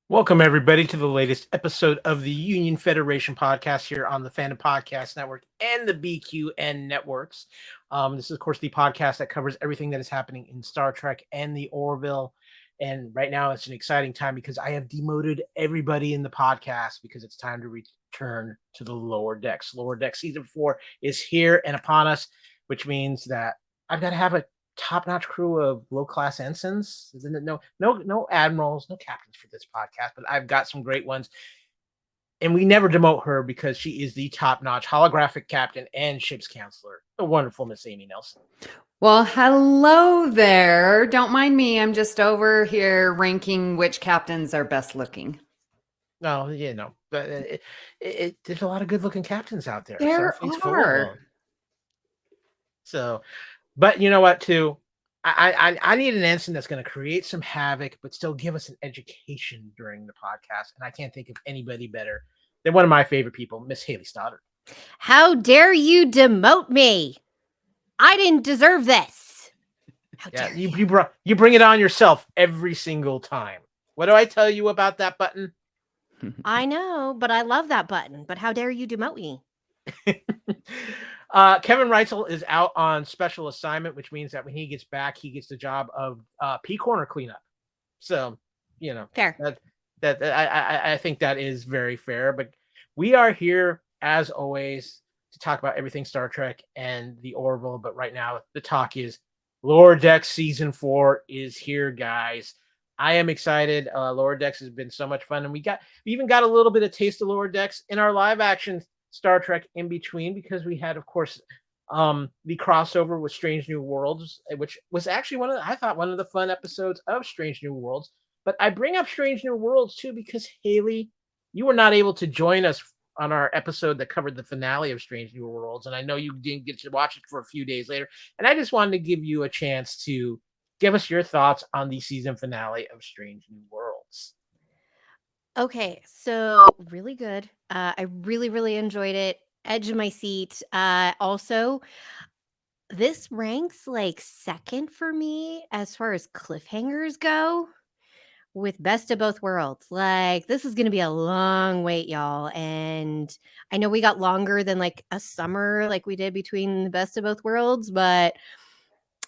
Welcome, everybody, to the latest episode of the Union Federation podcast here on the Fandom Podcast Network and the BQN networks. This is, of course, the podcast that covers everything that is happening in Star Trek and the Orville. And right now, it's an exciting time because I have demoted everybody in the podcast because it's time to return to the lower decks. Lower Decks Season 4 is here and upon us, which means that I've got to have a top-notch crew of low-class ensigns. No admirals, no captains for this podcast, but I've got some great ones. And we never demote her because she is the top-notch holographic captain and ship's counselor, the wonderful Miss Amy Nelson. Well, hello there. Don't mind me. I'm just over here ranking which captains are best looking. No, but there's a lot of good-looking captains out there. There are. So, but you know what, too? I need an ensign that's going to create some havoc, but still give us an education during the podcast. And I can't think of anybody better than one of my favorite people, Miss Hayley Stoddard. How dare you demote me? I didn't deserve this. How dare you bring it on yourself every single time. What do I tell you about that button? I know, but I love that button. But how dare you demote me? Kevin Reitzel is out on special assignment, which means that when he gets back, he gets the job of P corner cleanup. So, fair. I think that is very fair. But we are here as always to talk about everything Star Trek and the Orville. But right now, the talk is Lower Decks Season 4 is here, guys. I am excited. Lower Decks has been so much fun, and we even got a little bit of taste of Lower Decks in our live action Star Trek in between, because we had, of course, the crossover with Strange New Worlds, which was actually one of the fun episodes of Strange New Worlds. But I bring up Strange New Worlds too because, Hayley, you were not able to join us on our episode that covered the finale of Strange New Worlds, and I know you didn't get to watch it for a few days later. And I just wanted to give you a chance to give us your thoughts on the season finale of Strange New Worlds. Okay, so really good. I really, really enjoyed it. Edge of my seat. Also, this ranks like second for me as far as cliffhangers go with Best of Both Worlds. Like, this is going to be a long wait, y'all. And I know we got longer than like a summer like we did between the Best of Both Worlds, but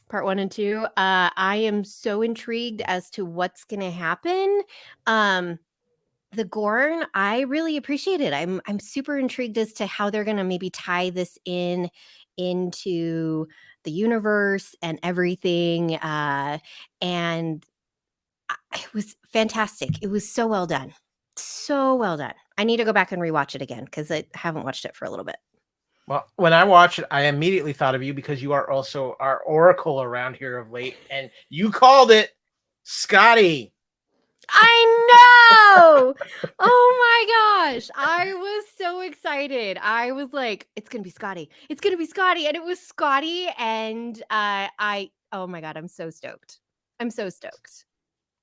part 1 and 2, I am so intrigued as to what's going to happen. The Gorn, I really appreciate it. I'm super intrigued as to how they're going to maybe tie this into the universe and everything. And it was fantastic. It was so well done. So well done. I need to go back and rewatch it again because I haven't watched it for a little bit. Well, when I watched it, I immediately thought of you because you are also our oracle around here of late, and you called it Scotty. I know. Oh my gosh. I was so excited. I was like, it's going to be Scotty. It's going to be Scotty. And it was Scotty. And oh my God, I'm so stoked. I'm so stoked.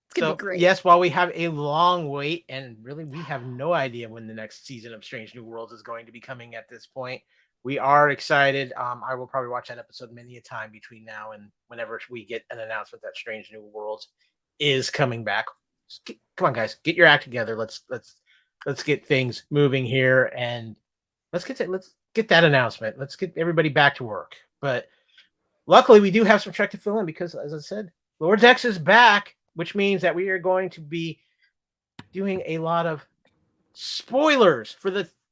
It's going to be great. Yes, while we have a long wait, and really we have no idea when the next season of Strange New Worlds is going to be coming at this point, we are excited. I will probably watch that episode many a time between now and whenever we get an announcement that Strange New Worlds is coming back. Come on, guys, get your act together. Let's get things moving here, and let's get that announcement. Let's get everybody back to work. But luckily, we do have some Trek to fill in because, as I said, Lower Decks is back, which means that we are going to be doing a lot of spoilers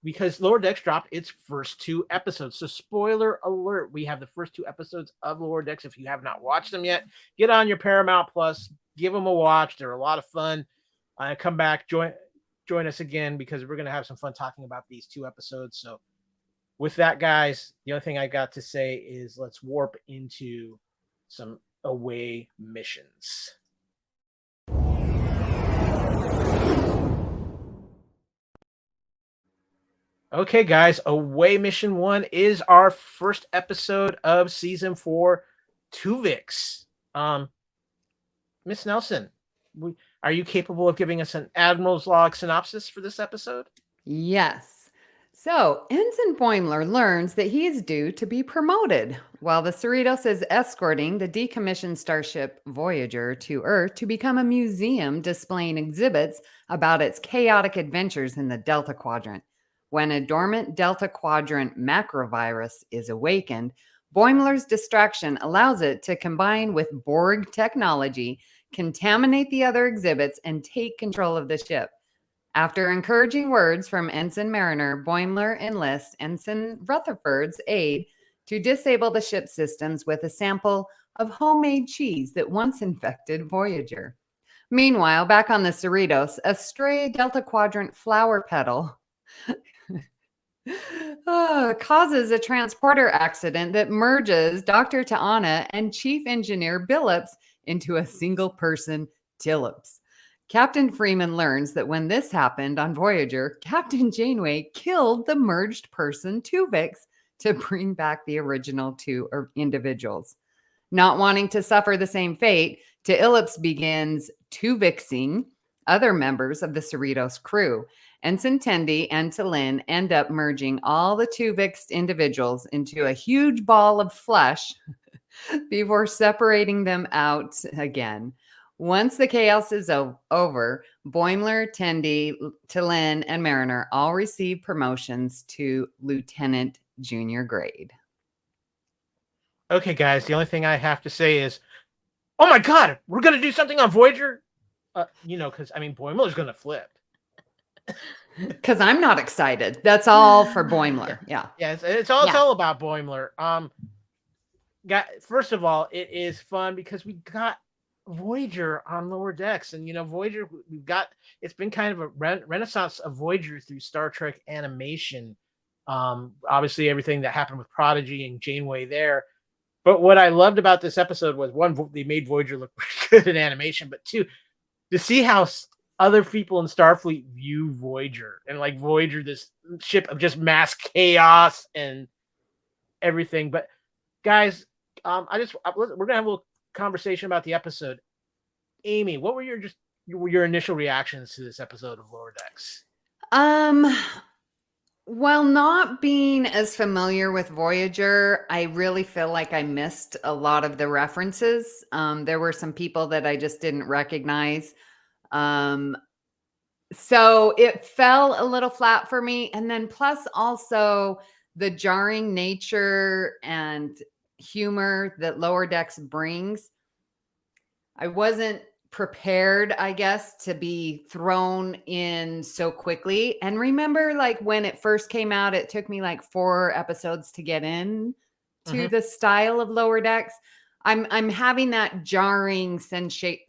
because Lower Decks dropped its first 2 episodes. So spoiler alert, we have the first 2 episodes of Lower Decks. If you have not watched them yet, get on your Paramount Plus. Give them a watch. They're a lot of fun. Come back, join us again because we're going to have some fun talking about these 2 episodes. So with that, guys, the only thing I got to say is let's warp into some away missions. Okay, guys, away mission 1 is our first episode of season 4, Twovix. Miss Nelson, are you capable of giving us an Admiral's Log synopsis for this episode? Yes. So, Ensign Boimler learns that he is due to be promoted, while the Cerritos is escorting the decommissioned starship Voyager to Earth to become a museum displaying exhibits about its chaotic adventures in the Delta Quadrant. When a dormant Delta Quadrant macrovirus is awakened, Boimler's distraction allows it to combine with Borg technology, contaminate the other exhibits, and take control of the ship. After encouraging words from Ensign Mariner, Boimler enlists Ensign Rutherford's aid to disable the ship's systems with a sample of homemade cheese that once infected Voyager. Meanwhile, back on the Cerritos, a stray Delta Quadrant flower petal causes a transporter accident that merges Dr. Ta'ana and Chief Engineer Billups into a single person, Tillups. Captain Freeman learns that when this happened on Voyager, Captain Janeway killed the merged person Twovix to bring back the original two individuals. Not wanting to suffer the same fate, Tillups begins Twovixing other members of the Cerritos crew. Ensign Tendi and T'Lyn end up merging all the Twovixed individuals into a huge ball of flesh before separating them out again. Once the chaos is over, Boimler, Tendi, T'Lyn, and Mariner all receive promotions to lieutenant junior grade. Okay, guys, the only thing I have to say is, oh my God, we're going to do something on Voyager? Because, Boimler's going to flip. Because I'm not excited. That's all for Boimler. Yeah. Yeah, it's all about Boimler. First of all, it is fun because we got Voyager on lower decks, and Voyager, it's been kind of a renaissance of Voyager through Star Trek animation. Obviously everything that happened with Prodigy and Janeway there, but what I loved about this episode was, one, they made Voyager look good in animation, but two, to see how other people in Starfleet view Voyager, and like Voyager, this ship of just mass chaos and everything. But guys, we're gonna have a little conversation about the episode. Amy, what were your initial reactions to this episode of Lower Decks? While not being as familiar with Voyager, I really feel like I missed a lot of the references. There were some people that I just didn't recognize. So it fell a little flat for me. And then plus also the jarring nature and humor that Lower Decks brings. I wasn't prepared, I guess, to be thrown in so quickly. And remember, like when it first came out, it took me like 4 episodes to get in to the style of Lower Decks. I'm having that jarring sensation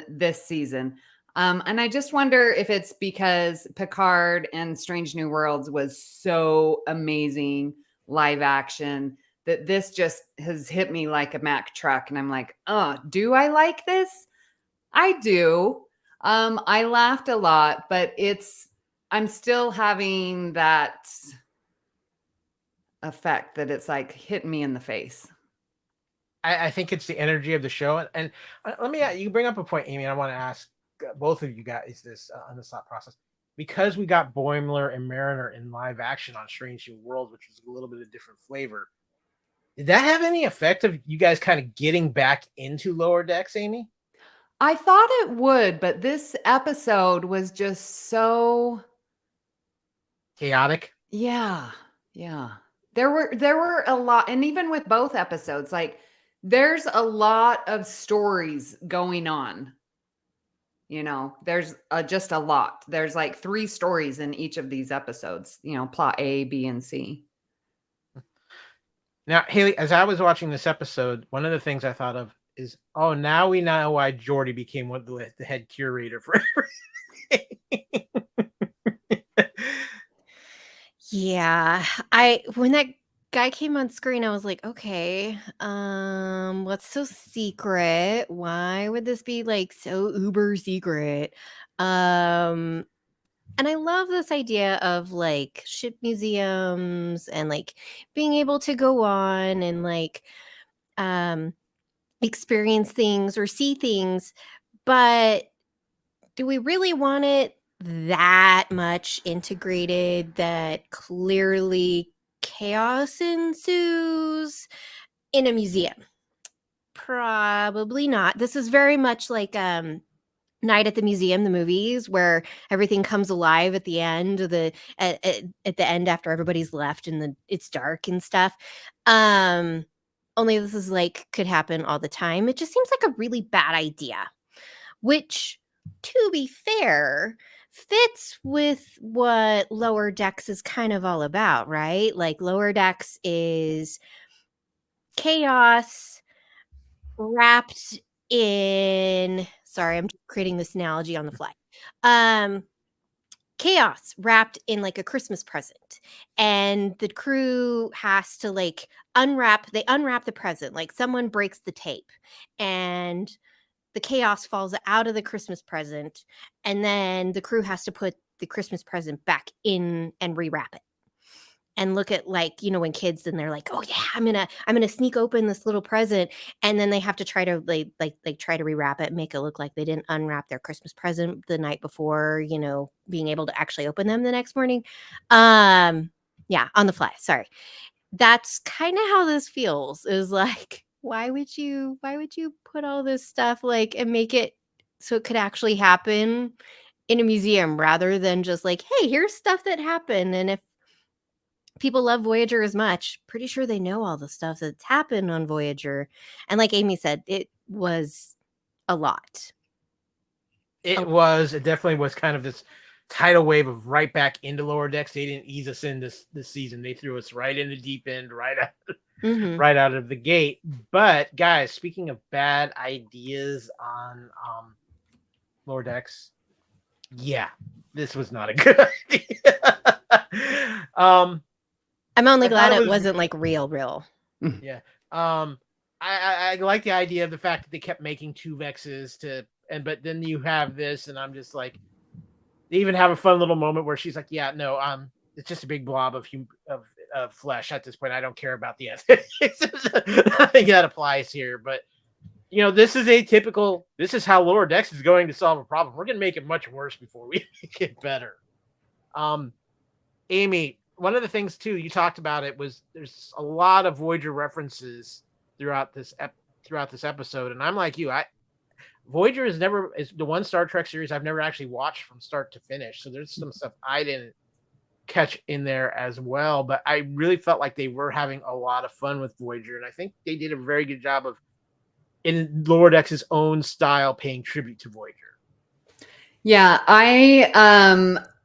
this season. And I just wonder if it's because Picard and Strange New Worlds was so amazing live action that this just has hit me like a Mack truck. And I'm like, oh, do I like this? I do. I laughed a lot, but I'm still having that effect that it's like hitting me in the face. I think it's the energy of the show. And let me, you bring up a point, Amy, and I want to ask both of you guys this on this thought process. Because we got Boimler and Mariner in live action on Strange New Worlds, which is a little bit of different flavor, did that have any effect of you guys kind of getting back into Lower Decks, Amy? I thought it would, but this episode was just so chaotic. Yeah. There were a lot, and even with both episodes, like there's a lot of stories going on. There's just a lot. There's like 3 stories in each of these episodes, plot A, B, and C. Now, Hayley, as I was watching this episode, one of the things I thought of is, oh, now we know why Geordi became the head curator for everything. Yeah, when that guy came on screen, I was like, okay, what's so secret? Why would this be like so uber secret? And I love this idea of like ship museums and like being able to go on and like experience things or see things, but do we really want it that much integrated that clearly chaos ensues in a museum? Probably not. This is very much like Night at the Museum, the movies, where everything comes alive at the end of at the end after everybody's left and it's dark and stuff. Only this is like could happen all the time. It just seems like a really bad idea, which, to be fair, fits with what Lower Decks is kind of all about, right? Like Lower Decks is chaos wrapped in, sorry, I'm just creating this analogy on the fly. Chaos wrapped in like a Christmas present, and the crew has to like unwrap the present, like someone breaks the tape and the chaos falls out of the Christmas present, and then the crew has to put the Christmas present back in and rewrap it. And look at, like, you know, when kids and they're like, oh yeah, I'm gonna sneak open this little present, and then they have to try to try to rewrap it, make it look like they didn't unwrap their Christmas present the night before, you know, being able to actually open them the next morning. Yeah, on the fly. Sorry. That's kind of how this feels, is like, why would you put all this stuff like and make it so it could actually happen in a museum rather than just like, hey, here's stuff that happened. And if people love Voyager as much, pretty sure they know all the stuff that's happened on Voyager. And like Amy said, it was a lot. It definitely was kind of this tidal wave of right back into Lower Decks. They didn't ease us in this season. They threw us right in the deep end, right out of the gate. But guys, speaking of bad ideas on Lower Decks, yeah, this was not a good idea. I'm only glad it wasn't like real. Yeah. I like the idea of the fact that they kept making Twovixes but then you have this, and I'm just like, they even have a fun little moment where she's like, yeah, no, it's just a big blob of flesh at this point. I don't care about the ethics. I think that applies here, but you know, this is how Lower Decks is going to solve a problem. We're going to make it much worse before we make it better. Amy, one of the things too you talked about it was there's a lot of Voyager references throughout this episode, and I'm like you, Voyager is the one Star Trek series I've never actually watched from start to finish, so there's some stuff I didn't catch in there as well, but I really felt like they were having a lot of fun with Voyager, and I think they did a very good job of, in Lower Decks' own style, paying tribute to Voyager. Yeah,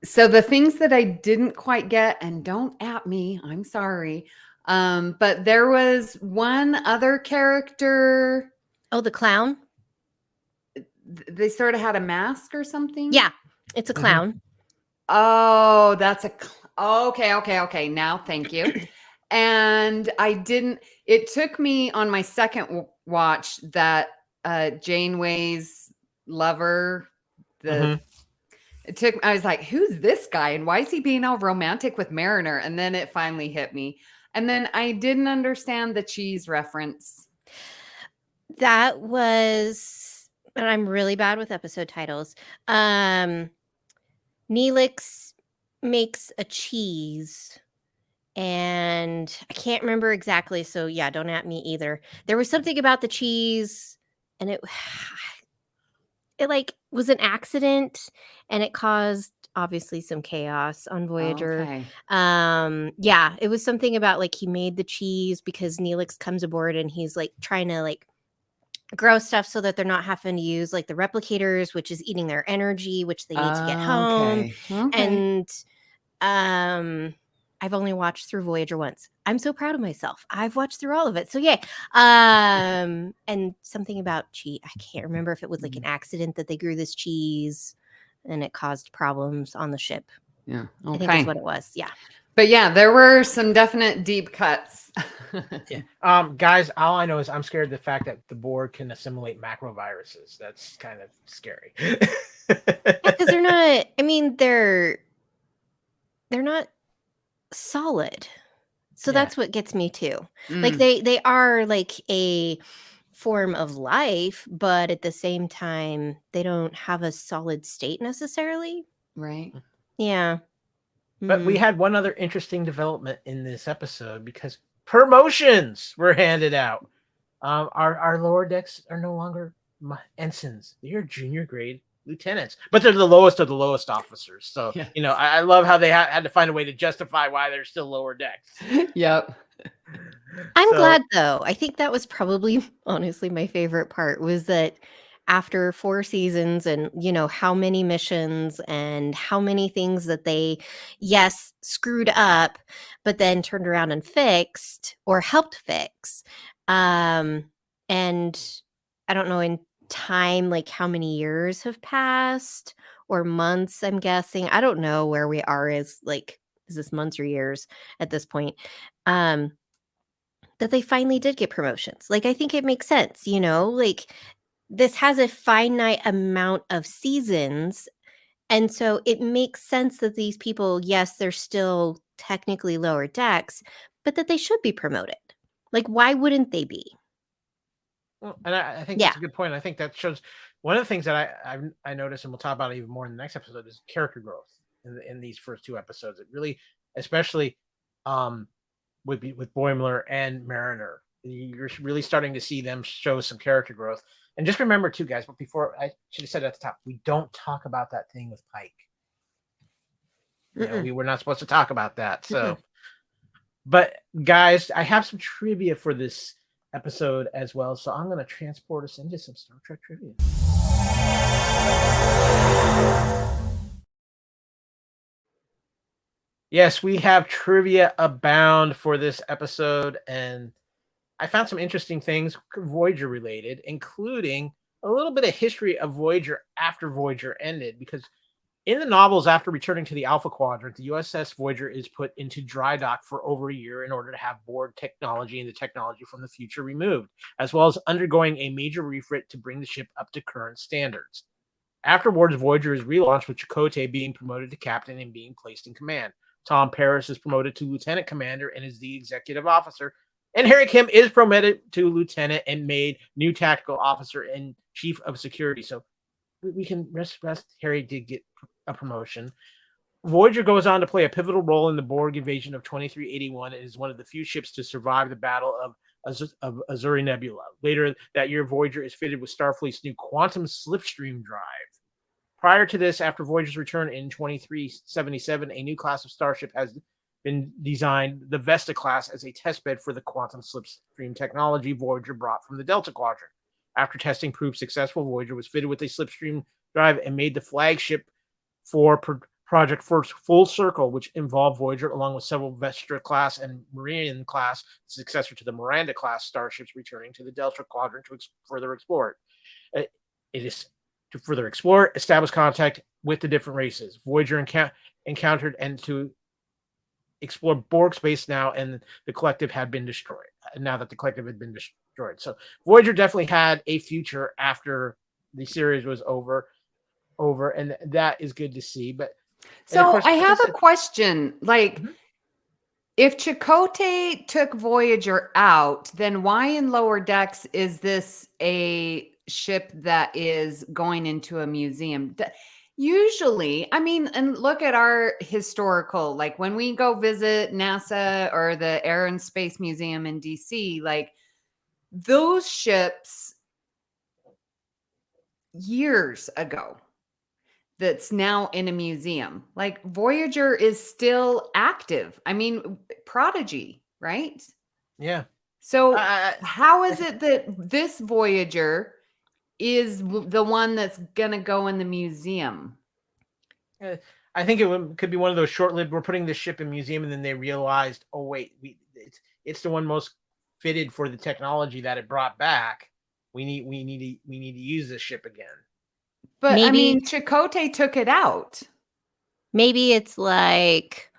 so the things that I didn't quite get, and don't at me, I'm sorry, but there was one other character. Oh, the clown? They sort of had a mask or something? Yeah, it's a clown. Mm-hmm. Oh, that's okay. Now, thank you. And it took me on my second watch that Janeway's lover, I was like, who's this guy? And why is he being all romantic with Mariner? And then it finally hit me. And then I didn't understand the cheese reference. That was, and I'm really bad with episode titles. Neelix makes a cheese, and I can't remember exactly. So yeah, don't at me either. There was something about the cheese, and it like was an accident, and it caused obviously some chaos on Voyager. Okay. Yeah, it was something about like he made the cheese because Neelix comes aboard and he's like trying to like grow stuff so that they're not having to use like the replicators, which is eating their energy, which they need to get home. Okay. And I've only watched through Voyager once. I'm so proud of myself. I've watched through all of it. So yeah. And something about cheese. I can't remember if it was like an accident that they grew this cheese and it caused problems on the ship. Yeah. Okay. I think that's what it was. Yeah. But yeah, there were some definite deep cuts. Yeah. Guys, all I know is I'm scared of the fact that the Borg can assimilate macroviruses. That's kind of scary. Because they're not, I mean, they're not solid. So that's what gets me too. Like they are like a form of life, but at the same time, they don't have a solid state necessarily. Right. Yeah. But we had one other interesting development in this episode because promotions were handed out. Our lower decks are no longer ensigns; they are junior grade lieutenants, but they're the lowest of the lowest officers. So Yes. I love how they had to find a way to justify why they're still lower decks. Yep. I'm glad though. I think that was probably honestly my favorite part was that after 4 seasons and how many missions and how many things that they screwed up but then turned around and fixed or helped fix. And I don't know in time like how many years have passed or months, I'm guessing. I don't know where we are is this months or years at this point. That they finally did get promotions. Like, I think it makes sense, like this has a finite amount of seasons. And so it makes sense that these people, yes, they're still technically lower decks, but that they should be promoted. Like, why wouldn't they be? Well, and I think that's a good point. I think that shows one of the things that I noticed, and we'll talk about it even more in the next episode, is character growth in these first 2 episodes. It really, especially with Boimler and Mariner, you're really starting to see them show some character growth. And just remember too, guys, but before I should have said at the top, we don't talk about that thing with Pike. We were not supposed to talk about that. So, but guys, I have some trivia for this episode as well. So I'm going to transport us into some Star Trek trivia. Yes, we have trivia abound for this episode, and I found some interesting things Voyager related, including a little bit of history of Voyager after Voyager ended, because in the novels, after returning to the Alpha Quadrant, the USS Voyager is put into dry dock for over a year in order to have Borg technology and the technology from the future removed, as well as undergoing a major refit to bring the ship up to current standards. Afterwards, Voyager is relaunched with Chakotay being promoted to captain and being placed in command. Tom Paris is promoted to lieutenant commander and is the executive officer. And Harry Kim is promoted to lieutenant and made new tactical officer and chief of security. So we can rest. Harry did get a promotion. Voyager goes on to play a pivotal role in the Borg invasion of 2381 and is one of the few ships to survive the battle of Azuri Nebula. Later that year, Voyager is fitted with Starfleet's new quantum slipstream drive. Prior to this, after Voyager's return in 2377, a new class of starship has been designed, the Vesta class, as a testbed for the quantum slipstream technology Voyager brought from the Delta Quadrant. After testing proved successful, Voyager was fitted with a slipstream drive and made the flagship for Project Full Circle, which involved Voyager along with several Vestra class and Marian class, successor to the Miranda class starships, returning to the Delta Quadrant to further explore it. It is to further explore, establish contact with the different races. Voyager encountered and to explore Borg space now, and the collective had been destroyed. Now that the collective had been destroyed. So Voyager definitely had a future after the series was over, and that is good to see. But so I have a question. Like, if Chakotay took Voyager out, then why in Lower Decks is this a ship that is going into a museum? Usually, I mean, and look at our historical, like when we go visit NASA or the Air and Space Museum in DC, like those ships years ago that's now in a museum. Like Voyager is still active. I mean, Prodigy, right? Yeah. So how is it that this Voyager is the one that's going to go in the museum? I think it could be one of those short-lived, we're putting this ship in museum, and then they realized, oh, wait, it's the one most fitted for the technology that it brought back. We need to use this ship again. But maybe, I mean, Chakotay took it out. Maybe it's like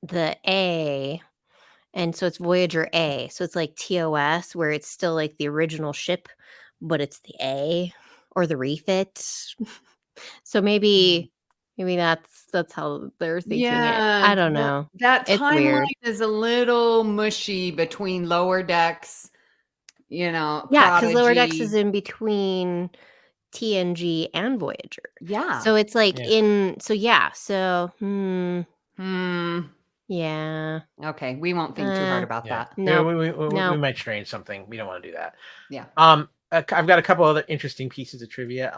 the A, and so it's Voyager A. So it's like TOS, where it's still like the original ship, but it's the A or the refit. So maybe that's how they're thinking it. I don't know. That timeline is a little mushy between Lower Decks, Yeah, because Lower Decks Prodigy. is in between TNG and Voyager. Yeah. So it's like Yeah. yeah. Okay, we won't think too hard about that. No. We might strange something. We don't want to do that. Yeah. I've got a couple other interesting pieces of trivia.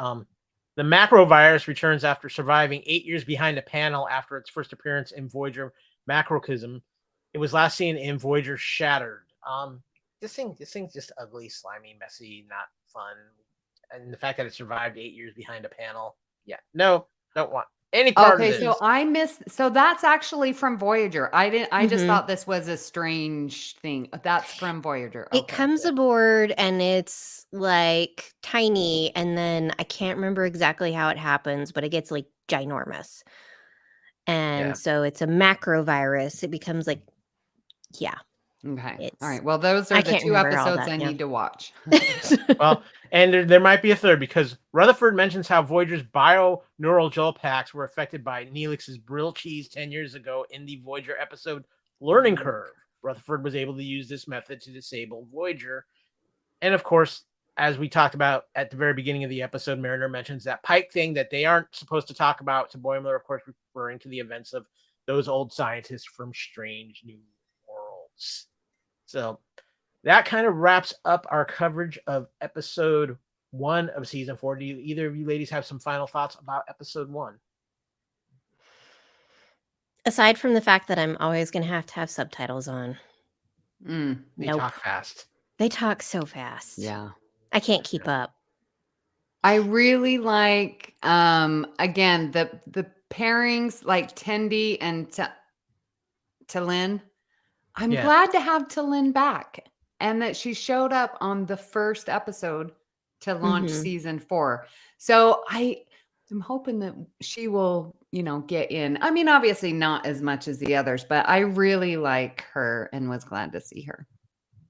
The macrovirus returns after surviving 8 years behind a panel after its first appearance in Voyager Macrocosm. It was last seen in Voyager Shattered. This thing's just ugly, slimy, messy, not fun. And the fact that it survived 8 years behind a panel. Yeah. No, don't want any part of this. So that's actually from Voyager. I just Mhm. thought this was a strange thing. That's from Voyager. It comes aboard and it's like tiny, and then I can't remember exactly how it happens, but it gets like ginormous. And so it's a macro virus. It becomes like, yeah. Okay. All right. Well, those are the 2 episodes I need to watch. Well, and there might be a third, because Rutherford mentions how Voyager's bio-neural gel packs were affected by Neelix's Brill cheese 10 years ago in the Voyager episode Learning Curve. Rutherford was able to use this method to disable Voyager. And of course, as we talked about at the very beginning of the episode, Mariner mentions that pipe thing that they aren't supposed to talk about to Boimler, of course, referring to the events of those old scientists from Strange New Worlds. So that kind of wraps up our coverage of episode 1 of season 4. Do either of you ladies have some final thoughts about episode 1? Aside from the fact that I'm always going to have subtitles on. They talk fast. They talk so fast. Yeah. I can't keep up. I really like, again, the pairings like Tendi and T'Lyn. I'm glad to have T'Lyn back, and that she showed up on the first episode to launch season 4. So I'm hoping that she will, get in. I mean, obviously not as much as the others, but I really like her and was glad to see her.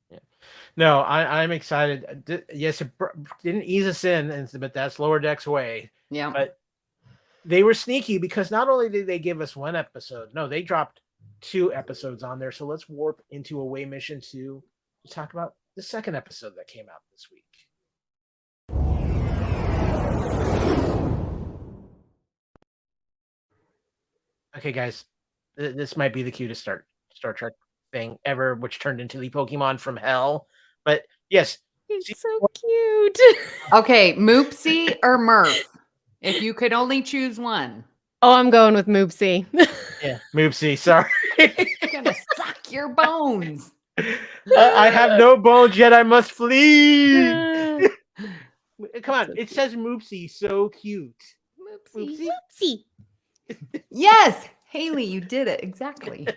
Yeah. No, I'm excited. Yes, it didn't ease us in, but that's Lower Decks way. Yeah. But they were sneaky, because not only did they give us 1 episode, no, they dropped 2 episodes on there. So let's warp into Away Mission 2 to talk about the second episode that came out this week. Okay, guys, this might be the cutest Star Trek thing ever, which turned into the Pokemon from Hell. But yes, it's so cute. Okay, Moopsy or Murph? If you could only choose one. Oh, I'm going with Moopsy. Yeah, Moopsy. Sorry. I'm gonna suck your bones. I have no bones, yet I must flee. Come on, it says Moopsy. So cute. Moopsy. Yes, Hayley, you did it exactly.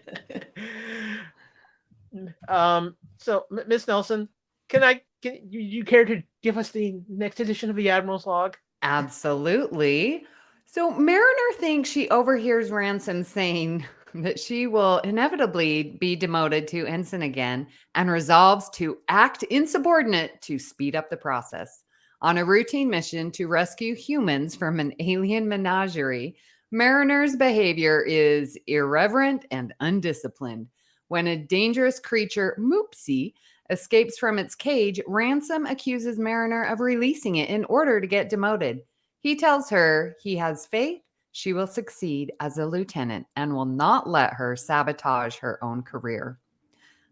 So Miss Nelson, can you care to give us the next edition of the Admiral's Log? Absolutely. So Mariner thinks she overhears Ransom saying that she will inevitably be demoted to ensign again, and resolves to act insubordinate to speed up the process. On a routine mission to rescue humans from an alien menagerie, Mariner's behavior is irreverent and undisciplined. When a dangerous creature, Moopsy, escapes from its cage, Ransom accuses Mariner of releasing it in order to get demoted. He tells her he has faith she will succeed as a lieutenant and will not let her sabotage her own career.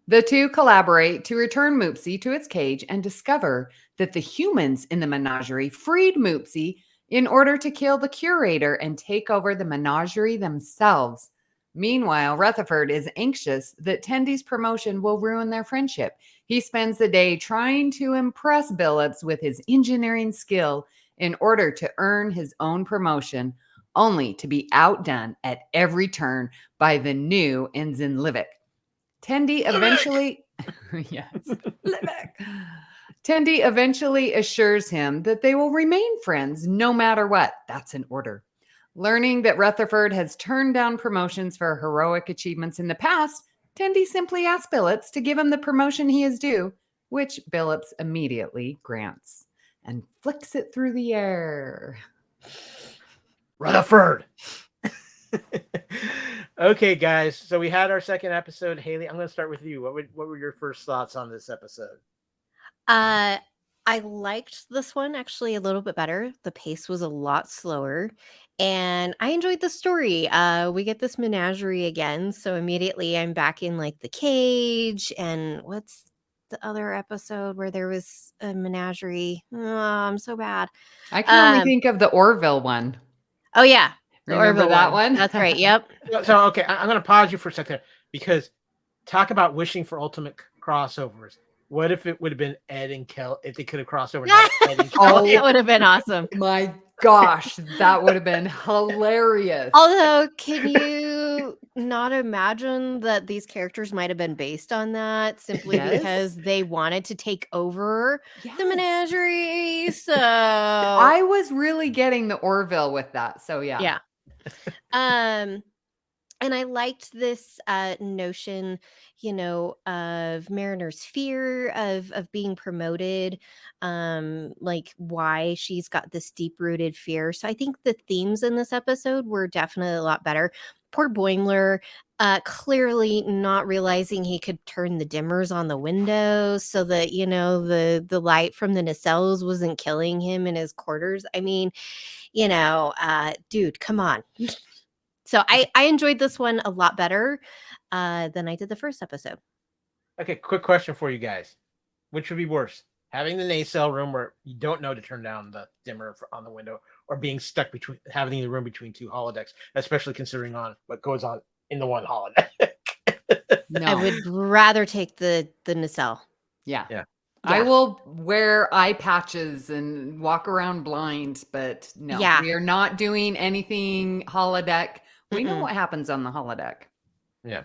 The two collaborate to return Moopsy to its cage and discover that the humans in the menagerie freed Moopsy in order to kill the curator and take over the menagerie themselves. Meanwhile, Rutherford is anxious that Tendi's promotion will ruin their friendship. He spends the day trying to impress Billups with his engineering skill in order to earn his own promotion, only to be outdone at every turn by the new Ensign Livick. Tendi eventually... yes, Livick. Tendi eventually assures him that they will remain friends no matter what. That's an order. Learning that Rutherford has turned down promotions for heroic achievements in the past, Tendi simply asks Billups to give him the promotion he is due, which Billups immediately grants and flicks it through the air. Rutherford. Okay, guys. So we had our second episode. Hayley, I'm going to start with you. What were your first thoughts on this episode? I liked this one actually a little bit better. The pace was a lot slower, and I enjoyed the story. We get this menagerie again, so immediately I'm back in like the cage. And what's the other episode where there was a menagerie? Oh, I'm so bad. I can only Um, think of the Orville one. oh yeah, the Remember Orville that one? That's right. Yep. So okay, I'm going to pause you for a second because talk about wishing for ultimate crossovers. What if it would have been Ed and Kel if they could have crossed over? And had Ed and Kelly? That would have been awesome. My gosh, that would have been hilarious. Although, can you not imagine that these characters might have been based on that simply Yes. because they wanted to take over the Yes. menagerie? So I was really getting the Orville with that. So yeah. And I liked this notion, of Mariner's fear of being promoted, like why she's got this deep-rooted fear. So I think the themes in this episode were definitely a lot better. Poor Boimler, clearly not realizing he could turn the dimmers on the windows so that, the light from the nacelles wasn't killing him in his quarters. I mean, dude, come on. So I enjoyed this one a lot better than I did the first episode. Okay, quick question for you guys. Which would be worse? Having the nacelle room where you don't know to turn down the dimmer on the window, or being stuck between having the room between two holodecks, especially considering on what goes on in the one holodeck. No. I would rather take the nacelle. Yeah. Yeah. I will wear eye patches and walk around blind, but no, we are not doing anything holodeck. We know what happens on the holodeck. Yeah.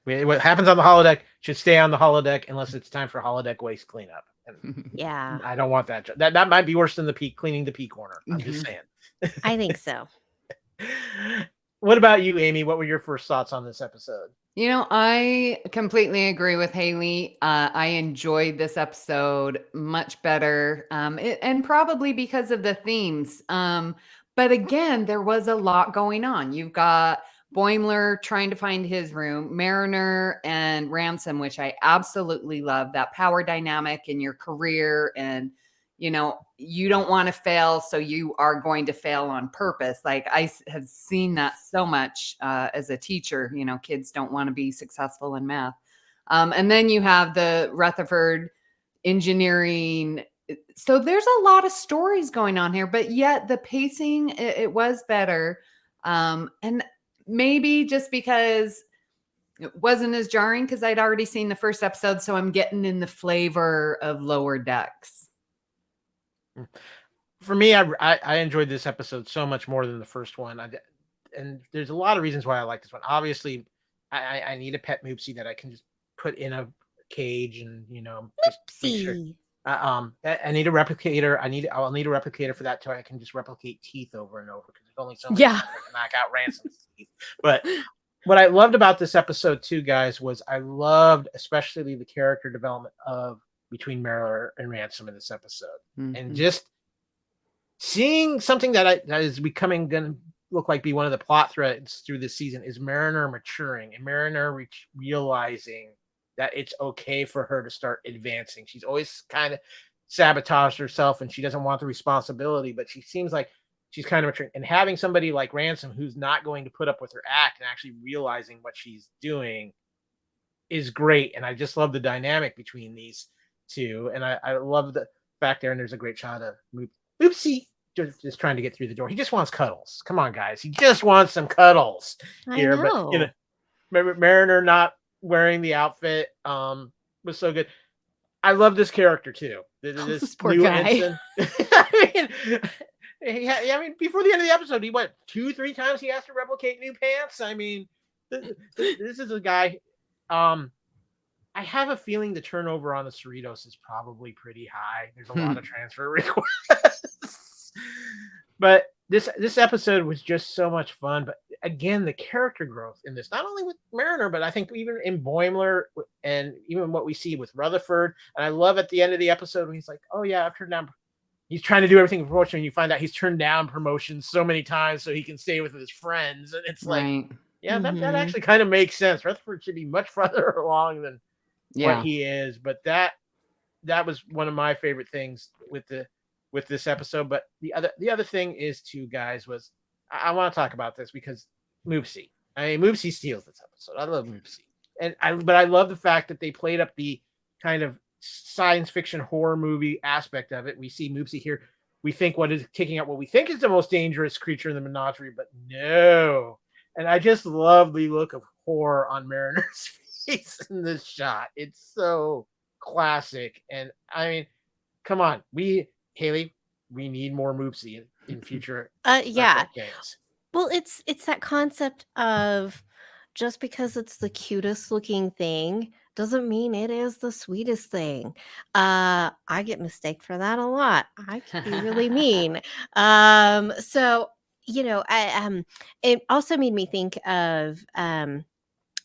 What happens on the holodeck should stay on the holodeck unless it's time for holodeck waste cleanup. And Yeah. I don't want that. That might be worse than the pee cleaning the pee corner. I'm just saying. I think so. What about you, Amy? What were your first thoughts on this episode? I completely agree with Hayley. I enjoyed this episode much better, and probably because of the themes. But again, there was a lot going on. You've got Boimler trying to find his room, Mariner and Ransom, which I absolutely love, that power dynamic in your career. And, you don't want to fail, so you are going to fail on purpose. Like I have seen that so much as a teacher, kids don't want to be successful in math. And then you have the Rutherford engineering. So there's a lot of stories going on here, but yet the pacing, it was better. And maybe just because it wasn't as jarring because I'd already seen the first episode. So I'm getting in the flavor of Lower Decks. For me, I enjoyed this episode so much more than the first one. And there's a lot of reasons why I like this one. Obviously, I need a pet Moopsy that I can just put in a cage and, just make sure. I need a replicator. I'll need a replicator for that too. I can just replicate teeth over and over because there's only so much I can knock out Ransom's teeth. But what I loved about this episode too, guys, was I loved especially the character development between Mariner and Ransom in this episode, and just seeing something that is becoming going to look like be one of the plot threads through this season is Mariner maturing and Mariner realizing that it's okay for her to start advancing. She's always kind of sabotaged herself and she doesn't want the responsibility, but she seems like she's kind of maturing. And having somebody like Ransom who's not going to put up with her act and actually realizing what she's doing is great. And I just love the dynamic between these two. And I love the fact there, and there's a great shot of Moopsy just trying to get through the door. He just wants cuddles. Come on, guys. He just wants some cuddles here. But Mariner not wearing the outfit was so good. I love this character too. This poor new guy. I mean, before the end of the episode, he went 2-3 times. He has to replicate new pants. I mean, this is a guy. I have a feeling the turnover on the Cerritos is probably pretty high. There's a lot of transfer requests. But this episode was just so much fun. But again, the character growth in this, not only with Mariner, but I think even in Boimler and even what we see with Rutherford. And I love at the end of the episode when he's like, oh yeah, I've turned down. He's trying to do everything for promotion. And you find out he's turned down promotions so many times so he can stay with his friends. And it's like, yeah, that actually kind of makes sense. Rutherford should be much further along than what he is. But that that was one of my favorite things with this episode. But the other thing is too, guys, was I want to talk about this because Moopsy. I mean, Moopsy steals this episode. I love Moopsy, but I love the fact that they played up the kind of science fiction horror movie aspect of it. We see Moopsy here. We think what is kicking out what we think is the most dangerous creature in the menagerie, but no. And I just love the look of horror on Mariner's face in this shot. It's so classic. And I mean, come on, Hayley, we need more Moopsy in future Yeah. games. Well, it's that concept of just because it's the cutest looking thing doesn't mean it is the sweetest thing. I get mistaken for that a lot. I can be really mean. So it also made me think of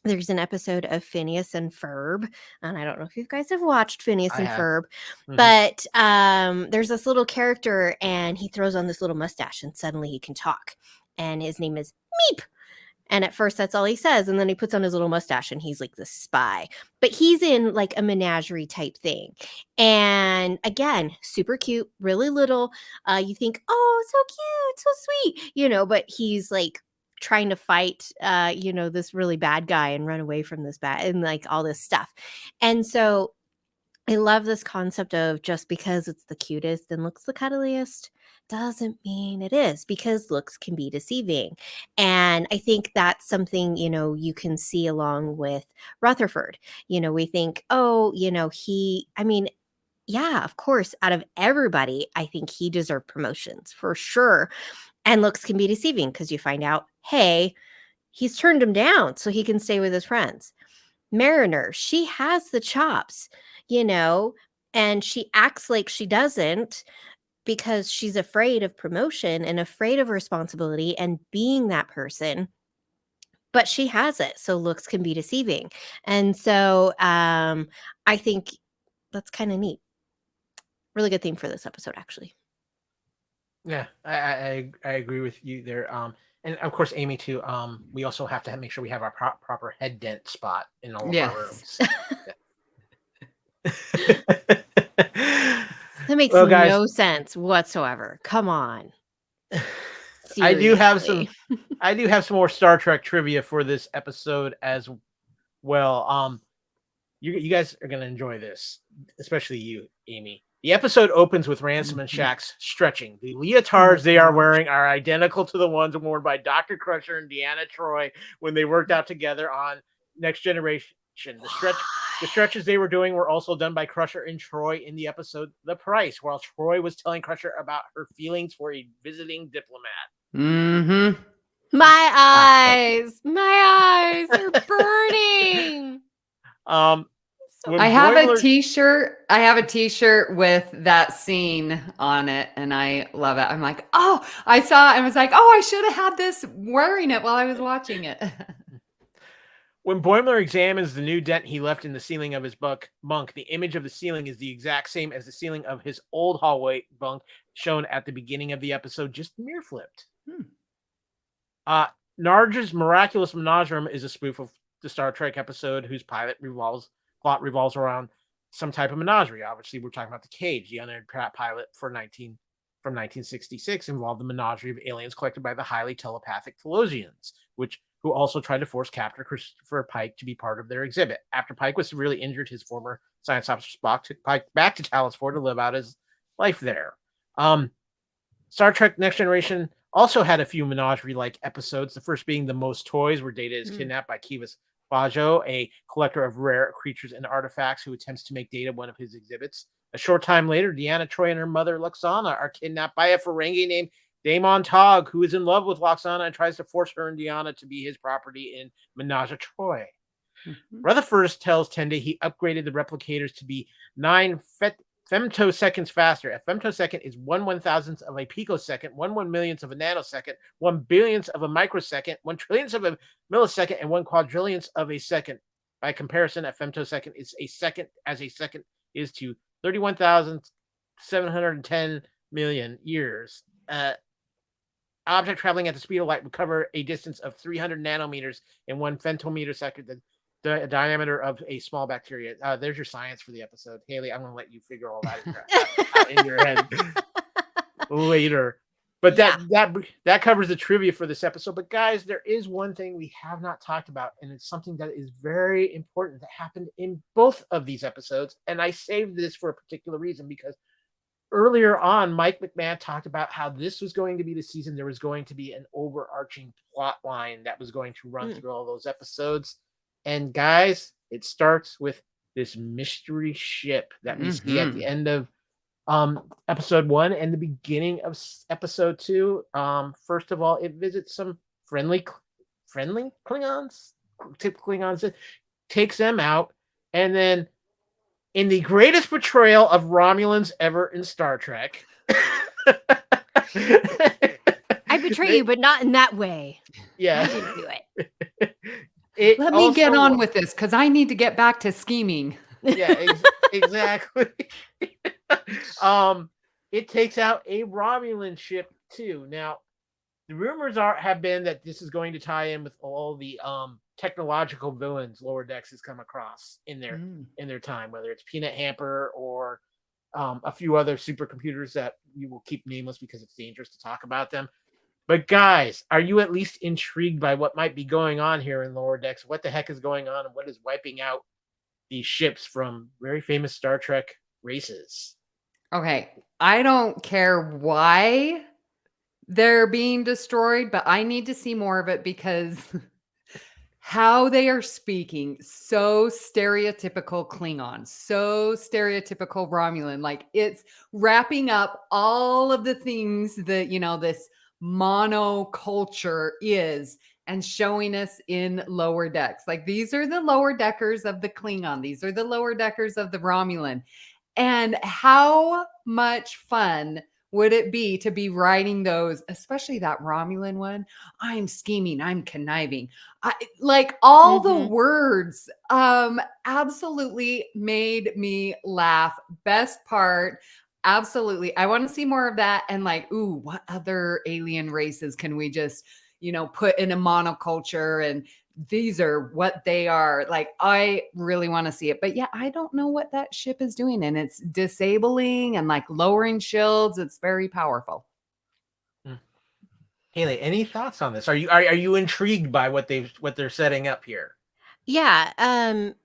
there's an episode of Phineas and Ferb, and I don't know if you guys have watched Phineas I and have. Ferb, Mhm. but there's this little character, and he throws on this little mustache, and suddenly he can talk, and his name is Meep. And at first, that's all he says, and then he puts on his little mustache, and he's like the spy. But he's in like a menagerie type thing, and again, super cute, really little. You think, oh, so cute, so sweet, but he's like trying to fight this really bad guy and run away from this bad and like all this stuff. And so I love this concept of just because it's the cutest and looks the cuddliest doesn't mean it is, because looks can be deceiving. And I think that's something, you can see along with Rutherford. We think, oh, yeah, of course, out of everybody, I think he deserved promotions for sure. And looks can be deceiving because you find out, hey, he's turned him down so he can stay with his friends. Mariner, she has the chops, and she acts like she doesn't because she's afraid of promotion and afraid of responsibility and being that person. But she has it, so looks can be deceiving. And so I think that's kind of neat. Really good theme for this episode, actually. Yeah, I agree with you there. And of course, Amy too. We also have to make sure we have our proper head dent spot in all of our rooms. That makes no sense whatsoever. Come on. Seriously. I do have some more Star Trek trivia for this episode as well. You guys are gonna enjoy this, especially you, Amy. The episode opens with Ransom and Shax stretching. The leotards they are wearing are identical to the ones worn by Dr. Crusher and Deanna Troi when they worked out together on Next Generation. The stretches they were doing were also done by Crusher and Troi in the episode The Price, while Troi was telling Crusher about her feelings for a visiting diplomat. Mm-hmm. My eyes are burning. I have a t-shirt. I have a t-shirt with that scene on it, and I love it. I'm like, oh, I saw it and was like, oh, I should have had this wearing it while I was watching it. When Boimler examines the new dent he left in the ceiling of his bunk, the image of the ceiling is the exact same as the ceiling of his old hallway bunk shown at the beginning of the episode, just mirror flipped. Narge's Miraculous Menagerie is a spoof of the Star Trek episode whose plot revolves around some type of menagerie. Obviously, we're talking about The Cage, the unaired pilot from 1966, involved the menagerie of aliens collected by the highly telepathic Telosians, who also tried to force Captain Christopher Pike to be part of their exhibit. After Pike was severely injured, his former science officer Spock took Pike back to Talos 4 to live out his life there. Star Trek Next Generation also had a few menagerie-like episodes, the first being The Most Toys, where Data is kidnapped by Kivas Bajo, a collector of rare creatures and artifacts who attempts to make Data one of his exhibits. A short time later, Deanna Troi and her mother, Luxana, are kidnapped by a Ferengi named Damon Tog, who is in love with Luxana and tries to force her and Deanna to be his property in Menage a Troi. Rutherford tells Tende he upgraded the replicators to be 9 femtoseconds faster. A femtosecond is 1/1000th of a picosecond, 1/1,000,000th of a nanosecond, 1/1000,000th of a microsecond, 1/1,000,000th of a millisecond, and 1/1/4,000,000th of a second. By comparison, a femtosecond is a second, as a second is to 31,710 million years. Object traveling at the speed of light would cover a distance of 300 nanometers in 1 femtometer second. the diameter of a small bacteria. There's your science for the episode. Haley, I'm going to let you figure all that out in your head later. But Yeah. that covers the trivia for this episode. But guys, there is one thing we have not talked about, and it's something that is very important that happened in both of these episodes. And I saved this for a particular reason because earlier on, Mike McMahon talked about how this was going to be the season. There was going to be an overarching plot line that was going to run through all those episodes. And guys, it starts with this mystery ship that we see at the end of episode 1 and the beginning of episode 2. First of all, it visits some friendly Klingons, takes them out, and then in the greatest portrayal of Romulans ever in Star Trek, I betray you, but not in that way. Yeah, I didn't do it. Let me get on with this because I need to get back to scheming. Yeah, exactly. It takes out a Romulan ship too. Now, the rumors have been that this is going to tie in with all the technological villains Lower Decks has come across in their time, whether it's Peanut Hamper or a few other supercomputers that we will keep nameless because it's dangerous to talk about them. But guys, are you at least intrigued by what might be going on here in Lower Decks? What the heck is going on, and what is wiping out these ships from very famous Star Trek races? Okay, I don't care why they're being destroyed, but I need to see more of it because how they are speaking, so stereotypical Klingon, so stereotypical Romulan. Like it's wrapping up all of the things that, this monoculture is and showing us in Lower Decks. Like these are the lower deckers of the Klingon. These are the lower deckers of the Romulan. And how much fun would it be to be writing those, especially that Romulan one? I'm scheming, I'm conniving. Like all the words absolutely made me laugh. Best part, absolutely. I want to see more of that. And like, ooh, what other alien races can we just, put in a monoculture, and these are what they are. Like, I really want to see it. But yeah, I don't know what that ship is doing. And it's disabling and like lowering shields. It's very powerful. Haley, any thoughts on this? Are you intrigued by what they're setting up here? Yeah,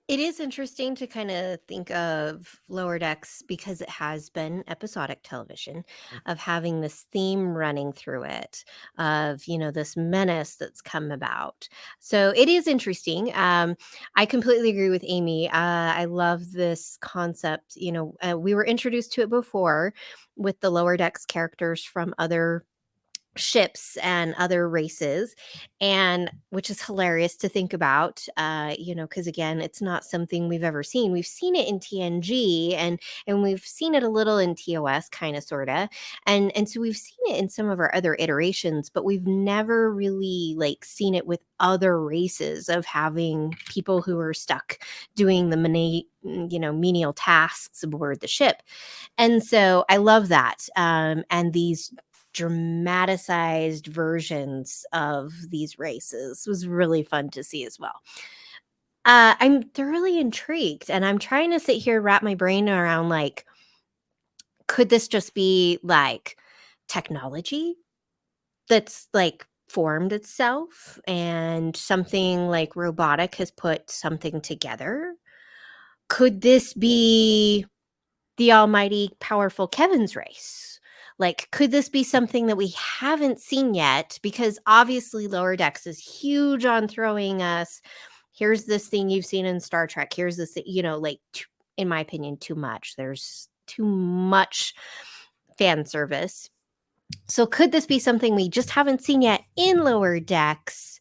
it is interesting to kind of think of Lower Decks because it has been episodic television, of having this theme running through it, of this menace that's come about. So it is interesting. I completely agree with Amy. I love this concept. We were introduced to it before with the Lower Decks characters from other ships and other races, and which is hilarious to think about, because again, it's not something we've ever seen. We've seen it in TNG, and we've seen it a little in TOS, kind of, sorta, and so we've seen it in some of our other iterations, but we've never really seen it with other races, of having people who are stuck doing the menial tasks aboard the ship. And so I love that, and these dramatized versions of these races was really fun to see as well. I'm thoroughly intrigued, and I'm trying to sit here, wrap my brain around, could this just be technology that's formed itself, and something robotic has put something together? Could this be the almighty powerful Kevin's race? Could this be something that we haven't seen yet? Because obviously Lower Decks is huge on throwing us, here's this thing you've seen in Star Trek. Here's this, in my opinion, too much. There's too much fan service. So could this be something we just haven't seen yet in Lower Decks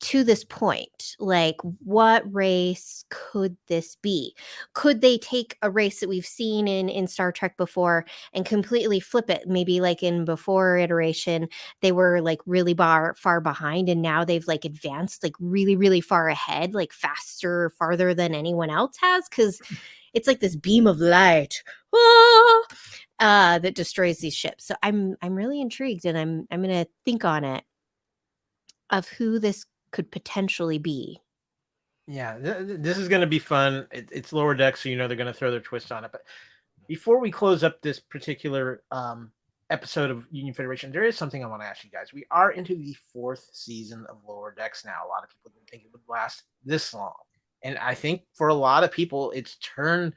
to this point? What race could this be? Could they take a race that we've seen in Star Trek before and completely flip it? Maybe in before iteration, they were really far behind, and now they've advanced really, really far ahead, faster, farther than anyone else has, because it's this beam of light that destroys these ships. So I'm really intrigued, and I'm gonna think on it, of who this could potentially be. Yeah, this is going to be fun. It's Lower Decks, so you know they're going to throw their twist on it. But before we close up this particular episode of Union Federation, there is something I want to ask you guys. We are into the 4th season of Lower Decks now. A lot of people didn't think it would last this long. And I think for a lot of people, it's turned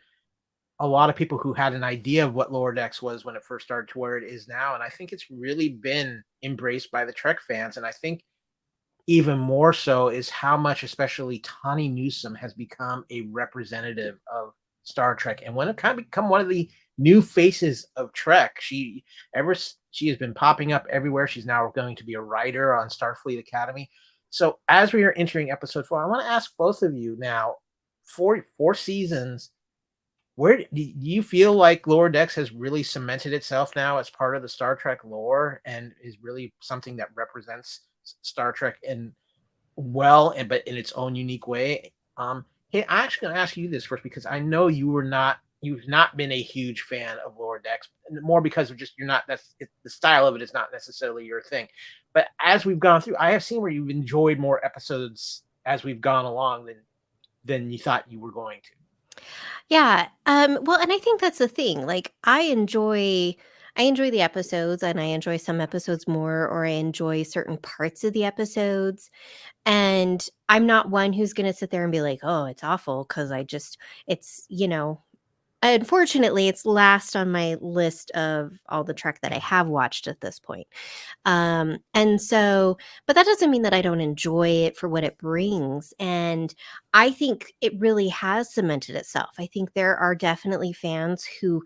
a lot of people who had an idea of what Lower Decks was when it first started to where it is now. And I think it's really been embraced by the Trek fans. And I think even more so is how much, especially Tawny Newsome, has become a representative of Star Trek, and when it kind of become one of the new faces of Trek. She has been popping up everywhere. She's now going to be a writer on Starfleet Academy. So as we are entering episode 4, I want to ask both of you now, four seasons. Where do you feel like Lower Decks has really cemented itself now as part of the Star Trek lore and is really something that represents Star Trek but in its own unique way? Hey, I'm actually going to ask you this first because I know you've not been a huge fan of Lower Decks, more because of just the style of it is not necessarily your thing. But as we've gone through, I have seen where you've enjoyed more episodes as we've gone along than you thought you were going to. Yeah. Well, and I think that's the thing. Like I enjoy the episodes and I enjoy some episodes more or I enjoy certain parts of the episodes. And I'm not one who's going to sit there and be like, "Oh, it's awful," cuz it's, unfortunately it's last on my list of all the Trek that I have watched at this point. And so, but that doesn't mean that I don't enjoy it for what it brings. And I think it really has cemented itself. I think there are definitely fans who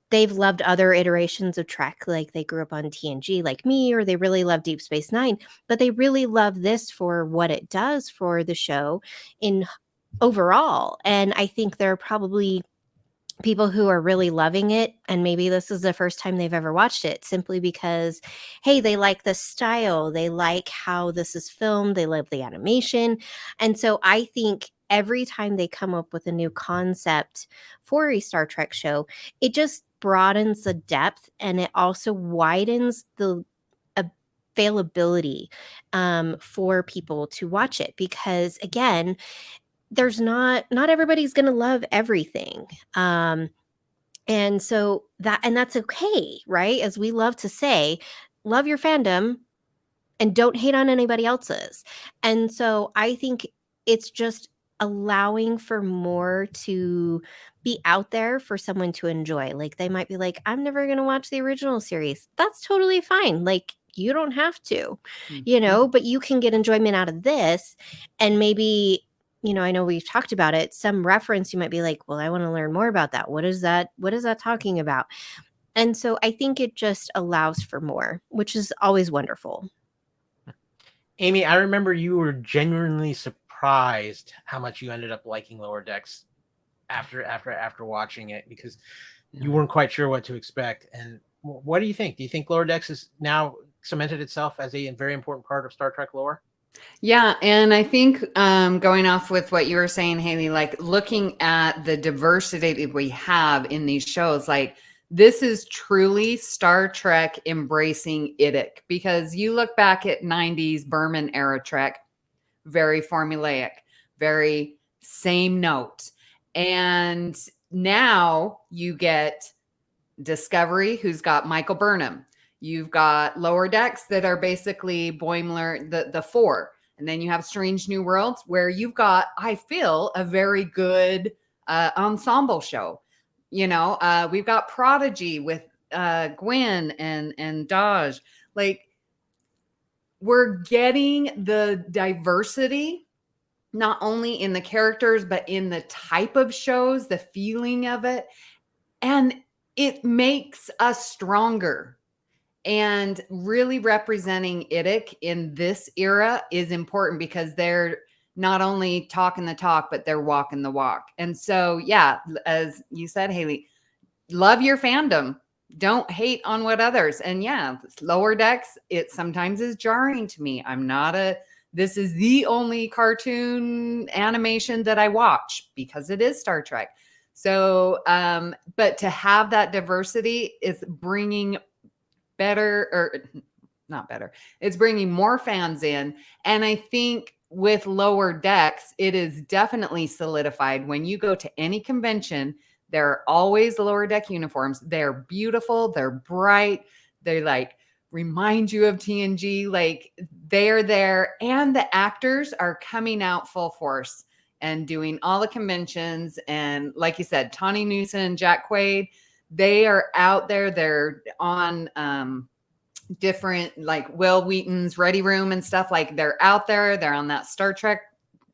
they've loved other iterations of Trek, like they grew up on TNG like me, or they really love Deep Space Nine, but they really love this for what it does for the show in overall. And I think there are probably people who are really loving it and maybe this is the first time they've ever watched it simply because hey, they like the style, they like how this is filmed, they love the animation. And so I think every time they come up with a new concept for a Star Trek show, it just broadens the depth and it also widens the availability for people to watch it because again, there's not everybody's going to love everything. And so that's okay, right? As we love to say, love your fandom and don't hate on anybody else's. And so I think it's just allowing for more to be out there for someone to enjoy. Like they might be like, I'm never going to watch the original series. That's totally fine. Like you don't have to, but you can get enjoyment out of this. And maybe, I know we've talked about it, some reference, you might be like, well, I want to learn more about that. What is that talking about? And so I think it just allows for more, which is always wonderful. Amy, I remember you were genuinely surprised how much you ended up liking Lower Decks after watching it because you weren't quite sure what to expect. And what do you think? Do you think Lower Decks has now cemented itself as a very important part of Star Trek lore? Yeah, and I think going off with what you were saying, Hayley, like looking at the diversity that we have in these shows, like this is truly Star Trek embracing IDIC because you look back at 90s Berman era Trek, very formulaic, very same note. And now you get Discovery, who's got Michael Burnham. You've got Lower Decks that are basically Boimler, the 4. And then you have Strange New Worlds where you've got, I feel, a very good ensemble show. We've got Prodigy with Gwen and Daj. Like, we're getting the diversity, not only in the characters, but in the type of shows, the feeling of it. And it makes us stronger. And really representing IDIC in this era is important because they're not only talking the talk, but they're walking the walk. And so, yeah, as you said, Hayley, love your fandom. Don't hate on what others. And yeah, Lower Decks, it sometimes is jarring to me. This is the only cartoon animation that I watch because it is Star Trek. So, but to have that diversity is bringing it's bringing more fans in. And I think with Lower Decks, it is definitely solidified. When you go to any convention, there are always Lower Deck uniforms. They're beautiful. They're bright. They like remind you of TNG. Like they're there, and the actors are coming out full force and doing all the conventions. And like you said, Tawny Newsom and Jack Quaid, they are out there. They're on different, like Will Wheaton's Ready Room and stuff. Like they're out there. They're on that Star Trek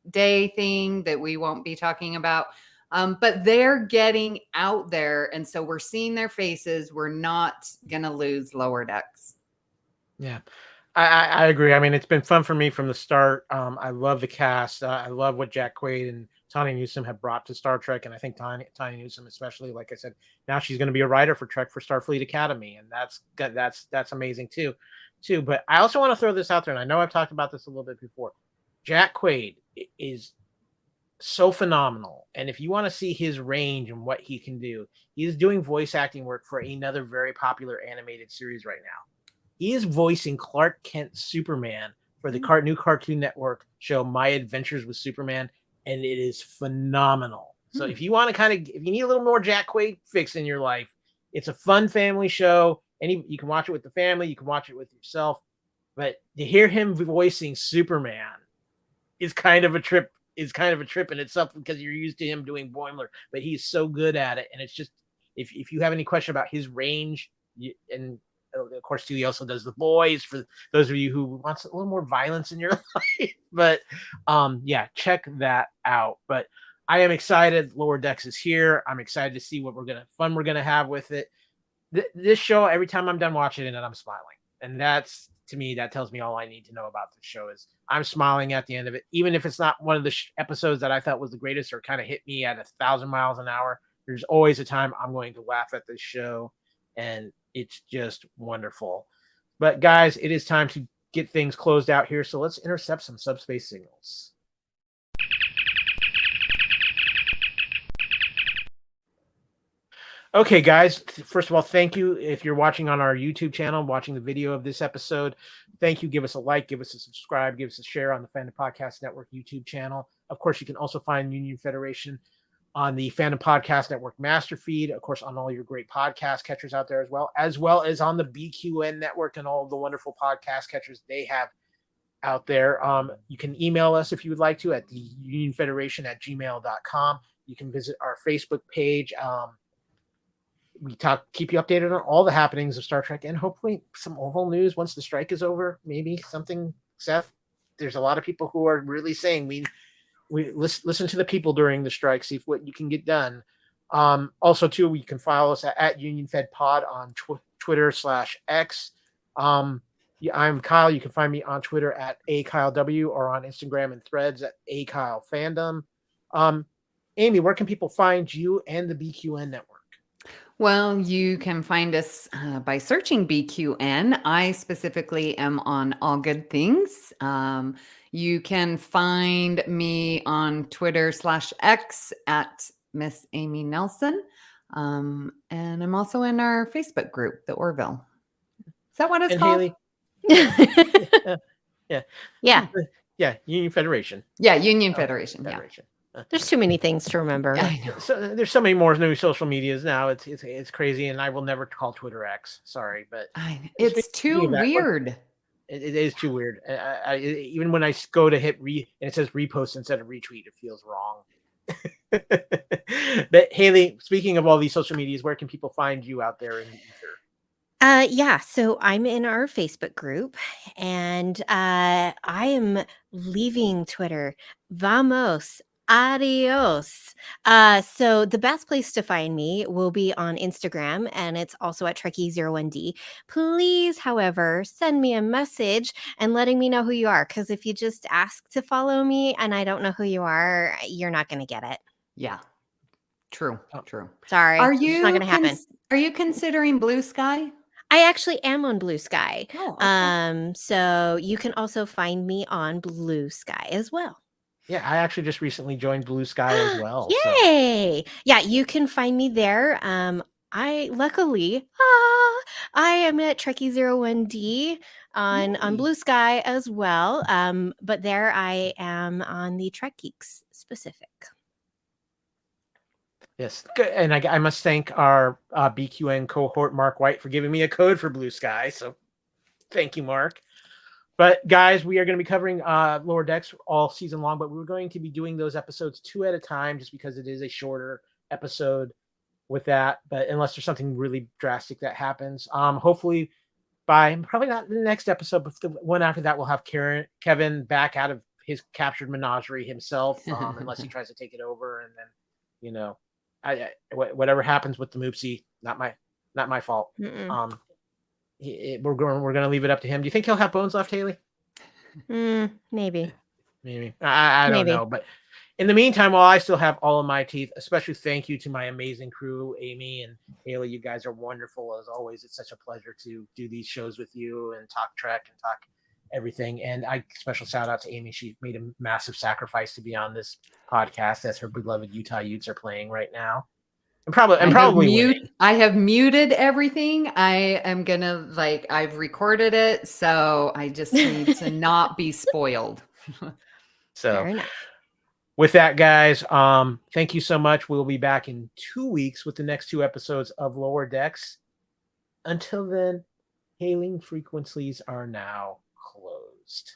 Day thing that we won't be talking about. But they're getting out there. And so we're seeing their faces. We're not going to lose Lower Decks. Yeah, I agree. I mean, it's been fun for me from the start. I love the cast. I love what Jack Quaid and Tawny Newsom have brought to Star Trek. And I think Tawny Newsom, especially, like I said, now she's going to be a writer for Trek for Starfleet Academy. And that's amazing too. But I also want to throw this out there. And I know I've talked about this a little bit before. Jack Quaid is so phenomenal. And if you want to see his range and what he can do, he's doing voice acting work for another very popular animated series right now. He is voicing Clark Kent Superman for the new Cartoon Network show My Adventures with Superman, and it is phenomenal. So if you want to if you need a little more Jack Quaid fix in your life, it's a fun family show. You can watch it with the family, you can watch it with yourself, but to hear him voicing Superman is kind of a trip. In itself, because you're used to him doing Boimler, but he's so good at it. And it's just, if you have any question about his range, and of course, too, he also does the boys for those of you who wants a little more violence in your life. But yeah, check that out. But I am excited. Lower Decks is here. I'm excited to see what we're gonna have with it. This show, every time I'm done watching it, and I'm smiling, and that's, to me, that tells me all I need to know about the show. Is I'm smiling at the end of it, even if it's not one of the episodes that I thought was the greatest or kind of hit me at 1,000 miles an hour. There's always a time I'm going to laugh at this show, and it's just wonderful. But guys, it is time to get things closed out here. So let's intercept some subspace signals. Okay, guys, first of all, thank you. If you're watching on our YouTube channel, watching the video of this episode, thank you. Give us a like, give us a subscribe, give us a share on the Fandom Podcast Network YouTube channel. Of course, you can also find Union Federation on the Fandom Podcast Network master feed, of course, on all your great podcast catchers out there, as well as on the BQN network and all of the wonderful podcast catchers they have out there. You can email us if you would like to at the unionfederation@gmail.com. You can visit our Facebook page. We keep you updated on all the happenings of Star Trek, and hopefully some Orville news once the strike is over. Maybe something, Seth. There's a lot of people who are really saying we listen to the people during the strike, see what you can get done. Also, too, you can follow us at Union Fed Pod on Twitter/X. I'm Kyle. You can find me on Twitter at AKyleW or on Instagram and Threads at AKyleFandom. Amy, where can people find you and the BQN network? Well, you can find us by searching BQN. I specifically am on All Good Things. You can find me on Twitter/X at Miss Amy Nelson. And I'm also in our Facebook group, the Orville. Is that what it's called? Hayley? Yeah. Union Federation. Yeah, Union Federation. Federation. There's too many things to remember. I know. So there's so many more new social medias now. It's crazy, and I will never call Twitter X. Sorry, but it's too weird. It is too weird. Even when I go to hit and it says repost instead of retweet, it feels wrong. But Hayley, speaking of all these social medias, where can people find you out there in the ether? Yeah, so I'm in our Facebook group, and I am leaving Twitter. Vamos. Adios. So the best place to find me will be on Instagram, and it's also at Trekkie01D. Please, however, send me a message and letting me know who you are, because if you just ask to follow me and I don't know who you are, you're not going to get it. Yeah. True. Sorry. It's not going to happen. Are you considering Blue Sky? I actually am on Blue Sky. Oh, okay. So you can also find me on Blue Sky as well. Yeah, I actually just recently joined Blue Sky as well. Yay! So. Yeah, you can find me there. luckily, I am at Trekkie 01D on Blue Sky as well. But there I am on the Trek Geeks specific. Yes, good. And I must thank our BQN cohort, Mark White, for giving me a code for Blue Sky. So thank you, Mark. But guys, we are going to be covering Lower Decks all season long, but we're going to be doing those episodes 2 at a time just because it is a shorter episode with that. But unless there's something really drastic that happens, hopefully by probably not the next episode, but the one after that, we'll have Kevin back out of his captured menagerie himself, unless he tries to take it over. And then, you know, whatever happens with the Moopsy, not my fault. Mm-mm. We're going to leave it up to him. Do you think he'll have bones left, Hayley? Maybe. I don't know. But in the meantime, while I still have all of my teeth, especially thank you to my amazing crew, Amy and Hayley. You guys are wonderful as always. It's such a pleasure to do these shows with you and talk Trek and talk everything. And special shout out to Amy. She made a massive sacrifice to be on this podcast as her beloved Utah Utes are playing right now. I have muted everything. I am gonna I've recorded it, so I just need to not be spoiled. So with that, guys, thank you so much. We'll be back in 2 weeks with the next 2 episodes of Lower Decks. Until then, hailing frequencies are now closed.